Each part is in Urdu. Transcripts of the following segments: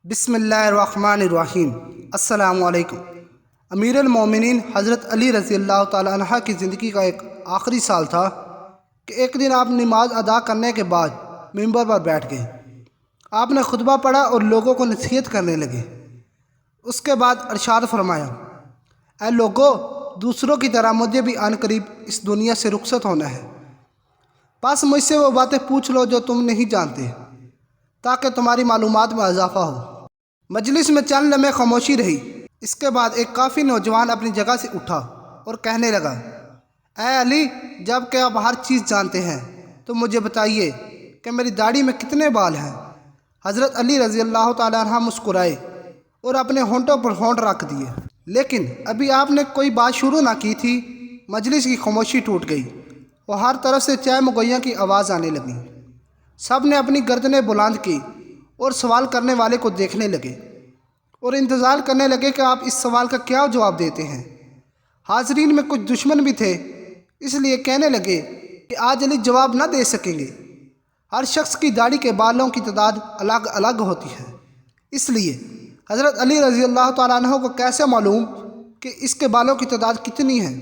بسم اللہ الرحمن الرحیم۔ السلام علیکم۔ امیر المومنین حضرت علی رضی اللہ تعالیٰ عنہ کی زندگی کا ایک آخری سال تھا کہ ایک دن آپ نماز ادا کرنے کے بعد ممبر پر بیٹھ گئے۔ آپ نے خطبہ پڑھا اور لوگوں کو نصیحت کرنے لگے۔ اس کے بعد ارشاد فرمایا، اے لوگو، دوسروں کی طرح مجھے بھی عن قریب اس دنیا سے رخصت ہونا ہے، بس مجھ سے وہ باتیں پوچھ لو جو تم نہیں جانتے، تاکہ تمہاری معلومات میں اضافہ ہو۔ مجلس میں چند لمحے خاموشی رہی۔ اس کے بعد ایک کافی نوجوان اپنی جگہ سے اٹھا اور کہنے لگا، اے علی، جب کہ آپ ہر چیز جانتے ہیں تو مجھے بتائیے کہ میری داڑھی میں کتنے بال ہیں؟ حضرت علی رضی اللہ تعالیٰ عنہ مسکرائے اور اپنے ہونٹوں پر ہونٹ رکھ دیے، لیکن ابھی آپ نے کوئی بات شروع نہ کی تھی، مجلس کی خاموشی ٹوٹ گئی اور ہر طرف سے چہ مغویاں کی آواز آنے لگی۔ سب نے اپنی گردنیں بلند کی اور سوال کرنے والے کو دیکھنے لگے اور انتظار کرنے لگے کہ آپ اس سوال کا کیا جواب دیتے ہیں۔ حاضرین میں کچھ دشمن بھی تھے، اس لیے کہنے لگے کہ آج علی جواب نہ دے سکیں گے۔ ہر شخص کی داڑھی کے بالوں کی تعداد الگ الگ ہوتی ہے، اس لیے حضرت علی رضی اللہ تعالیٰ عنہ کو کیسے معلوم کہ اس کے بالوں کی تعداد کتنی ہے؟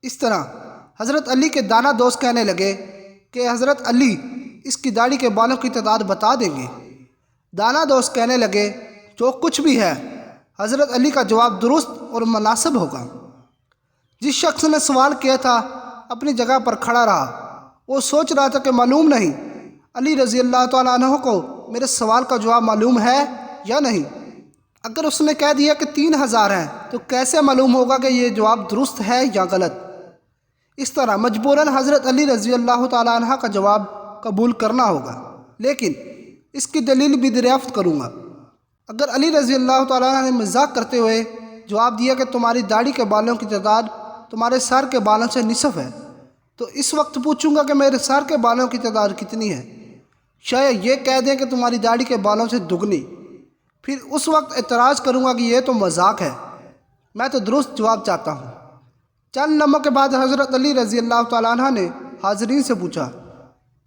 اس طرح حضرت علی کے دانا دوست کہنے لگے کہ حضرت علی اس کی داڑھی کے بالوں کی تعداد بتا دیں گے۔ دانا دوست کہنے لگے، جو کچھ بھی ہے حضرت علی کا جواب درست اور مناسب ہوگا۔ جس شخص نے سوال کیا تھا اپنی جگہ پر کھڑا رہا۔ وہ سوچ رہا تھا کہ معلوم نہیں علی رضی اللہ تعالیٰ عنہ کو میرے سوال کا جواب معلوم ہے یا نہیں۔ اگر اس نے کہہ دیا کہ 3000 ہیں تو کیسے معلوم ہوگا کہ یہ جواب درست ہے یا غلط؟ اس طرح مجبوراً حضرت علی رضی اللہ تعالیٰ عنہ کا جواب قبول کرنا ہوگا، لیکن اس کی دلیل بھی دریافت کروں گا۔ اگر علی رضی اللہ تعالیٰ عنہ نے مذاق کرتے ہوئے جواب دیا کہ تمہاری داڑھی کے بالوں کی تعداد تمہارے سر کے بالوں سے نصف ہے، تو اس وقت پوچھوں گا کہ میرے سر کے بالوں کی تعداد کتنی ہے؟ شاید یہ کہہ دیں کہ تمہاری داڑھی کے بالوں سے دگنی، پھر اس وقت اعتراض کروں گا کہ یہ تو مذاق ہے، میں تو درست جواب چاہتا ہوں۔ چند لمحوں کے بعد حضرت علی رضی اللہ تعالیٰ عنہ نے حاضرین سے پوچھا،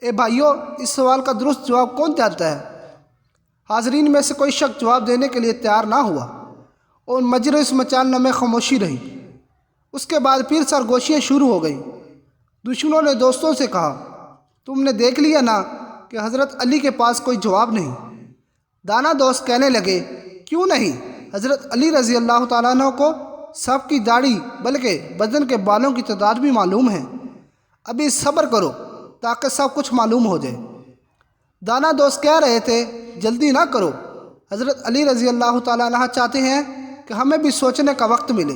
اے بھائیو، اس سوال کا درست جواب کون جانتا ہے؟ حاضرین میں سے کوئی شخص جواب دینے کے لیے تیار نہ ہوا اور مجلس میں چند لمحے خاموشی رہی۔ اس کے بعد پھر سرگوشیاں شروع ہو گئیں۔ دشمنوں نے دوستوں سے کہا، تم نے دیکھ لیا نا کہ حضرت علی کے پاس کوئی جواب نہیں۔ دانا دوست کہنے لگے، کیوں نہیں؟ حضرت علی رضی اللہ تعالیٰ عنہ کو سب کی داڑھی بلکہ بدن کے بالوں کی تعداد بھی معلوم ہے۔ ابھی صبر کرو تاکہ سب کچھ معلوم ہو جائے۔ دانا دوست کہہ رہے تھے، جلدی نہ کرو، حضرت علی رضی اللہ تعالیٰ عنہ چاہتے ہیں کہ ہمیں بھی سوچنے کا وقت ملے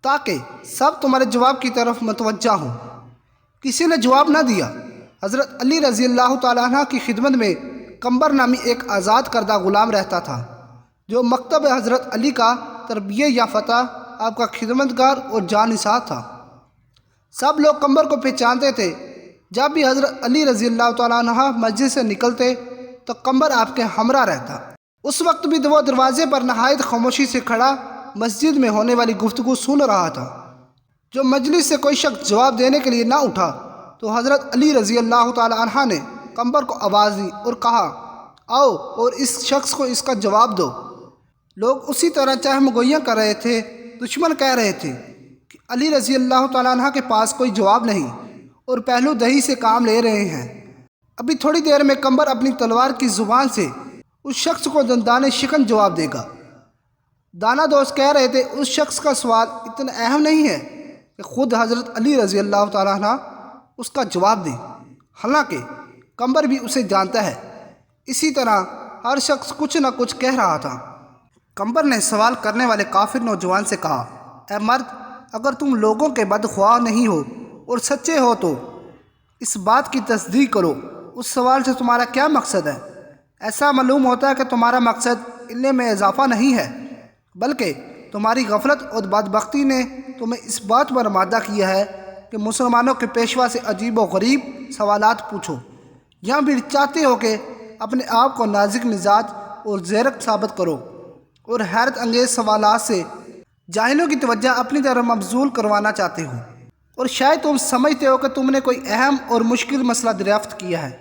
تاکہ سب تمہارے جواب کی طرف متوجہ ہوں۔ کسی نے جواب نہ دیا۔ حضرت علی رضی اللہ تعالیٰ عنہ کی خدمت میں قمبر نامی ایک آزاد کردہ غلام رہتا تھا، جو مکتب حضرت علی کا تربیت یافتہ آپ کا خدمتگار اور جانثار تھا۔ سب لوگ قمبر کو پہچانتے تھے۔ جب بھی حضرت علی رضی اللہ تعالیٰ عنہ مسجد سے نکلتے تو قمبر آپ کے ہمراہ رہتا۔ اس وقت بھی وہ دروازے پر نہایت خاموشی سے کھڑا مسجد میں ہونے والی گفتگو سن رہا تھا۔ جو مجلس سے کوئی شخص جواب دینے کے لیے نہ اٹھا تو حضرت علی رضی اللہ تعالیٰ عنہ نے قمبر کو آواز دی اور کہا، آؤ اور اس شخص کو اس کا جواب دو۔ لوگ اسی طرح چہم گوئیاں کر رہے تھے۔ دشمن کہہ رہے تھے کہ علی رضی اللہ تعالیٰ عنہ کے پاس کوئی جواب نہیں اور پہلو دہی سے کام لے رہے ہیں۔ ابھی تھوڑی دیر میں قمبر اپنی تلوار کی زبان سے اس شخص کو دندان شکن جواب دے گا۔ دانا دوست کہہ رہے تھے، اس شخص کا سوال اتنا اہم نہیں ہے کہ خود حضرت علی رضی اللہ تعالیٰ عنہ اس کا جواب دیں، حالانکہ قمبر بھی اسے جانتا ہے۔ اسی طرح ہر شخص کچھ نہ کچھ کہہ رہا تھا۔ قمبر نے سوال کرنے والے کافر نوجوان سے کہا، اے مرد، اگر تم لوگوں کے بدخواہ نہیں ہو اور سچے ہو تو اس بات کی تصدیق کرو، اس سوال سے تمہارا کیا مقصد ہے؟ ایسا معلوم ہوتا ہے کہ تمہارا مقصد علم میں اضافہ نہیں ہے، بلکہ تمہاری غفلت اور بدبختی نے تمہیں اس بات پر آمادہ کیا ہے کہ مسلمانوں کے پیشوا سے عجیب و غریب سوالات پوچھو، یا پھر چاہتے ہو کہ اپنے آپ کو نازک مزاج اور زیرک ثابت کرو اور حیرت انگیز سوالات سے جاہلوں کی توجہ اپنی طرف مبذول کروانا چاہتے ہو، اور شاید تم سمجھتے ہو کہ تم نے کوئی اہم اور مشکل مسئلہ دریافت کیا ہے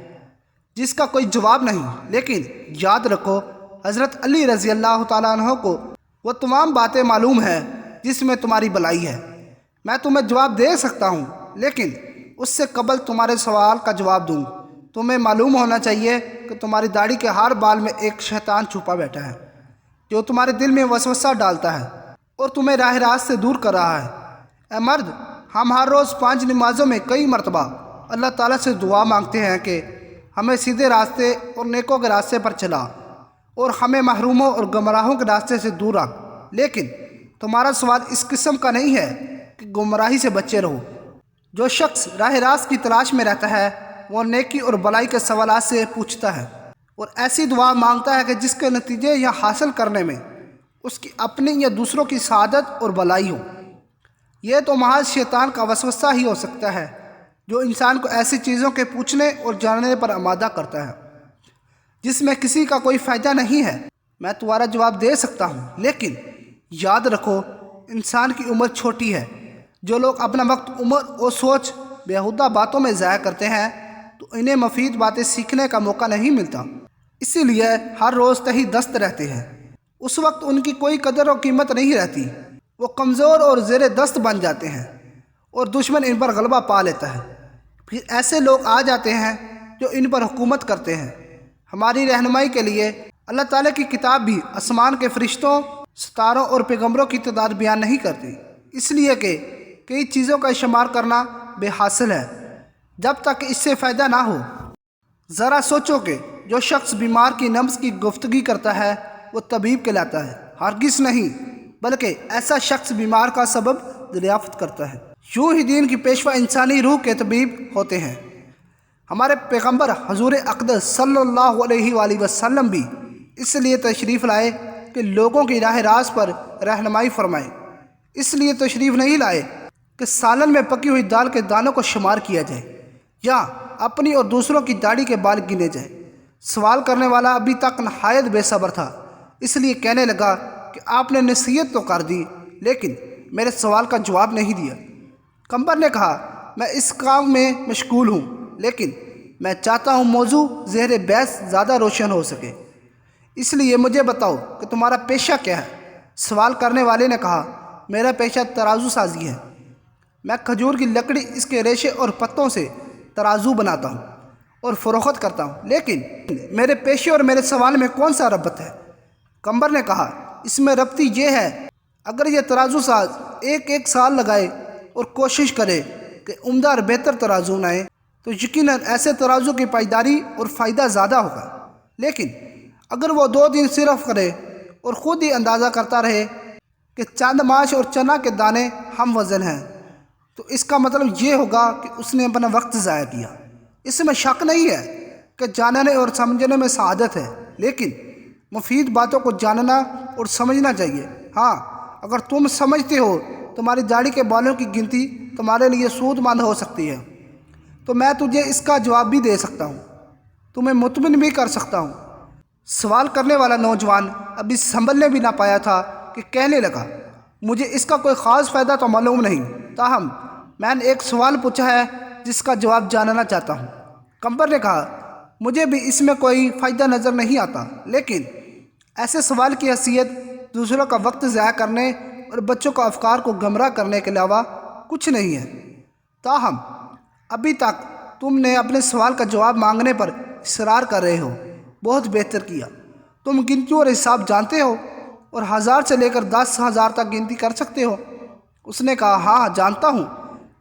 جس کا کوئی جواب نہیں۔ لیکن یاد رکھو، حضرت علی رضی اللہ تعالیٰ عنہ کو وہ تمام باتیں معلوم ہیں جس میں تمہاری بھلائی ہے۔ میں تمہیں جواب دے سکتا ہوں، لیکن اس سے قبل تمہارے سوال کا جواب دوں۔ تمہیں معلوم ہونا چاہیے کہ تمہاری داڑھی کے ہر بال میں ایک شیطان چھپا بیٹھا ہے جو تمہارے دل میں وسوسہ ڈالتا ہے اور تمہیں راہ راست سے دور کر رہا ہے۔ اے مرد، ہم ہر روز 5 نمازوں میں کئی مرتبہ اللہ تعالیٰ سے دعا مانگتے ہیں کہ ہمیں سیدھے راستے اور نیکوں کے راستے پر چلا اور ہمیں محروموں اور گمراہوں کے راستے سے دور رکھ، لیکن تمہارا سوال اس قسم کا نہیں ہے کہ گمراہی سے بچے رہو۔ جو شخص راہ راست کی تلاش میں رہتا ہے وہ نیکی اور بلائی کے سوالات سے پوچھتا ہے اور ایسی دعا مانگتا ہے کہ جس کے نتیجے یا حاصل کرنے میں اس کی اپنی یا دوسروں کی سعادت اور بلائی ہو۔ یہ تو محض شیطان کا وسوسہ ہی ہو سکتا ہے جو انسان کو ایسی چیزوں کے پوچھنے اور جاننے پر آمادہ کرتا ہے جس میں کسی کا کوئی فائدہ نہیں ہے۔ میں تمہارا جواب دے سکتا ہوں، لیکن یاد رکھو انسان کی عمر چھوٹی ہے۔ جو لوگ اپنا وقت عمر اور سوچ بیہودہ باتوں میں ضائع کرتے ہیں تو انہیں مفید باتیں سیکھنے کا موقع نہیں ملتا، اسی لیے ہر روز تہی دست رہتے ہیں۔ اس وقت ان کی کوئی قدر و قیمت نہیں رہتی، وہ کمزور اور زیر دست بن جاتے ہیں اور دشمن ان پر غلبہ پا لیتا ہے۔ پھر ایسے لوگ آ جاتے ہیں جو ان پر حکومت کرتے ہیں۔ ہماری رہنمائی کے لیے اللہ تعالیٰ کی کتاب بھی آسمان کے فرشتوں، ستاروں اور پیغمبروں کی تعداد بیان نہیں کرتی، اس لیے کہ کئی چیزوں کا شمار کرنا بے حاصل ہے جب تک کہ اس سے فائدہ نہ ہو۔ ذرا سوچو کہ جو شخص بیمار کی نبض کی گفتگی کرتا ہے وہ طبیب کہلاتا ہے؟ ہرگز نہیں، بلکہ ایسا شخص بیمار کا سبب دریافت کرتا ہے۔ یوں ہی دین کی پیشوا انسانی روح کے طبیب ہوتے ہیں۔ ہمارے پیغمبر حضور اقدس صلی اللہ علیہ وآلہ وسلم بھی اس لیے تشریف لائے کہ لوگوں کی راہ راست پر رہنمائی فرمائیں۔ اس لیے تشریف نہیں لائے کہ سالن میں پکی ہوئی دال کے دانوں کو شمار کیا جائے یا اپنی اور دوسروں کی داڑھی کے بال گنے جائیں۔ سوال کرنے والا ابھی تک نہایت بے صبر تھا، اس لیے کہنے لگا کہ آپ نے نصیحت تو کر دی لیکن میرے سوال کا جواب نہیں دیا۔ قمبر نے کہا، میں اس کام میں مشغول ہوں، لیکن میں چاہتا ہوں موضوع زہر بحث زیادہ روشن ہو سکے، اس لیے مجھے بتاؤ کہ تمہارا پیشہ کیا ہے؟ سوال کرنے والے نے کہا، میرا پیشہ ترازو سازی ہے۔ میں کھجور کی لکڑی، اس کے ریشے اور پتوں سے ترازو بناتا ہوں اور فروخت کرتا ہوں، لیکن میرے پیشے اور میرے سوال میں کون سا ربط ہے؟ قمبر نے کہا، اس میں ربطی یہ ہے، اگر یہ ترازو ساز ایک سال لگائے اور کوشش کرے کہ عمدہ اور بہتر ترازو بنائے تو یقیناً ایسے ترازو کی پائیداری اور فائدہ زیادہ ہوگا، لیکن اگر وہ 2 دن صرف کرے اور خود ہی اندازہ کرتا رہے کہ چاند ماش اور چنا کے دانے ہم وزن ہیں تو اس کا مطلب یہ ہوگا کہ اس نے اپنا وقت ضائع کیا۔ اس میں شک نہیں ہے کہ جاننے اور سمجھنے میں سعادت ہے، لیکن مفید باتوں کو جاننا اور سمجھنا چاہیے۔ ہاں، اگر تم سمجھتے ہو تمہاری داڑھی کے بالوں کی گنتی تمہارے لیے سود مند ہو سکتی ہے تو میں تجھے اس کا جواب بھی دے سکتا ہوں، تمہیں مطمئن بھی کر سکتا ہوں۔ سوال کرنے والا نوجوان ابھی سنبھلنے بھی نہ پایا تھا کہ کہنے لگا، مجھے اس کا کوئی خاص فائدہ تو معلوم نہیں، تاہم میں نے ایک سوال پوچھا ہے جس کا جواب جاننا چاہتا ہوں۔ قمبر نے کہا، مجھے بھی اس میں کوئی فائدہ نظر نہیں آتا، لیکن ایسے سوال کی حیثیت دوسروں کا وقت ضائع کرنے اور بچوں کا افکار کو گمراہ کرنے کے علاوہ کچھ نہیں ہے۔ تاہم ابھی تک تم نے اپنے سوال کا جواب مانگنے پر اصرار کر رہے ہو۔ بہت بہتر کیا، تم گنتیوں اور حساب جانتے ہو اور 1000 سے لے کر 10,000 تک گنتی کر سکتے ہو۔ اس نے کہا، ہاں جانتا ہوں۔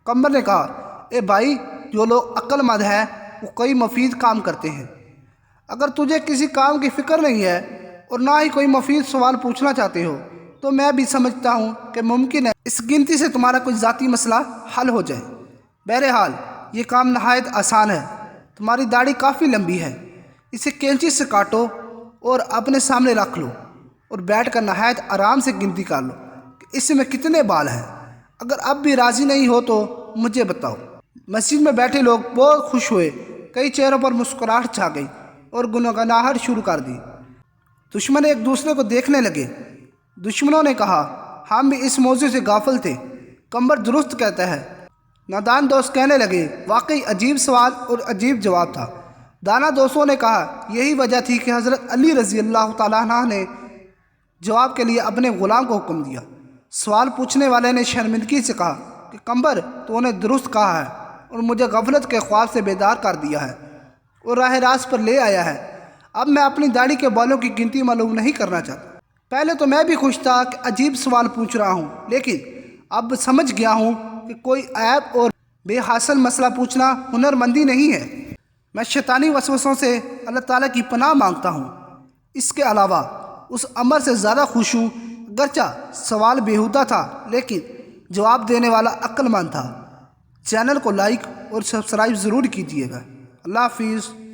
قمبر نے کہا، اے بھائی، جو لوگ عقل مند ہیں وہ کئی مفید کام کرتے ہیں۔ اگر تجھے کسی کام کی فکر نہیں ہے اور نہ ہی کوئی مفید سوال پوچھنا چاہتے ہو تو میں بھی سمجھتا ہوں کہ ممکن ہے اس گنتی سے تمہارا کوئی ذاتی مسئلہ حل ہو جائے۔ بہرحال یہ کام نہایت آسان ہے۔ تمہاری داڑھی کافی لمبی ہے، اسے کینچی سے کاٹو اور اپنے سامنے رکھ لو اور بیٹھ کر نہایت آرام سے گنتی کر لو کہ اس میں کتنے بال ہیں۔ اگر اب بھی راضی نہیں ہو تو مجھے بتاؤ۔ مسجد میں بیٹھے لوگ بہت خوش ہوئے، کئی چہروں پر مسکراہٹ چھا گئی اور گنگناہٹ شروع کر دی۔ دشمن ایک دوسرے کو دیکھنے لگے۔ دشمنوں نے کہا، ہم بھی اس موضوع سے غافل تھے۔ قمبر درست کہتا ہے۔ نادان دوست کہنے لگے، واقعی عجیب سوال اور عجیب جواب تھا۔ دانا دوستوں نے کہا یہی وجہ تھی کہ حضرت علی رضی اللہ تعالیٰ عنہ نے جواب کے لیے اپنے غلام کو حکم دیا۔ سوال پوچھنے والے نے شرمندگی سے کہا کہ قمبر تو نے درست کہا ہے اور مجھے غفلت کے خواب سے بیدار کر دیا ہے اور راہ راست پر لے آیا ہے۔ اب میں اپنی داڑھی کے بالوں کی گنتی معلوم نہیں کرنا چاہتا۔ پہلے تو میں بھی خوش تھا کہ عجیب سوال پوچھ رہا ہوں، لیکن اب سمجھ گیا ہوں کہ کوئی عیب اور بے حاصل مسئلہ پوچھنا ہنرمندی نہیں ہے۔ میں شیطانی وسوسوں سے اللہ تعالیٰ کی پناہ مانگتا ہوں۔ اس کے علاوہ اس امر سے زیادہ خوش ہوں، اگرچہ سوال بیہودہ تھا لیکن جواب دینے والا عقل مند تھا۔ چینل کو لائک اور سبسکرائب ضرور کیجیے گا۔ اللہ حافظ۔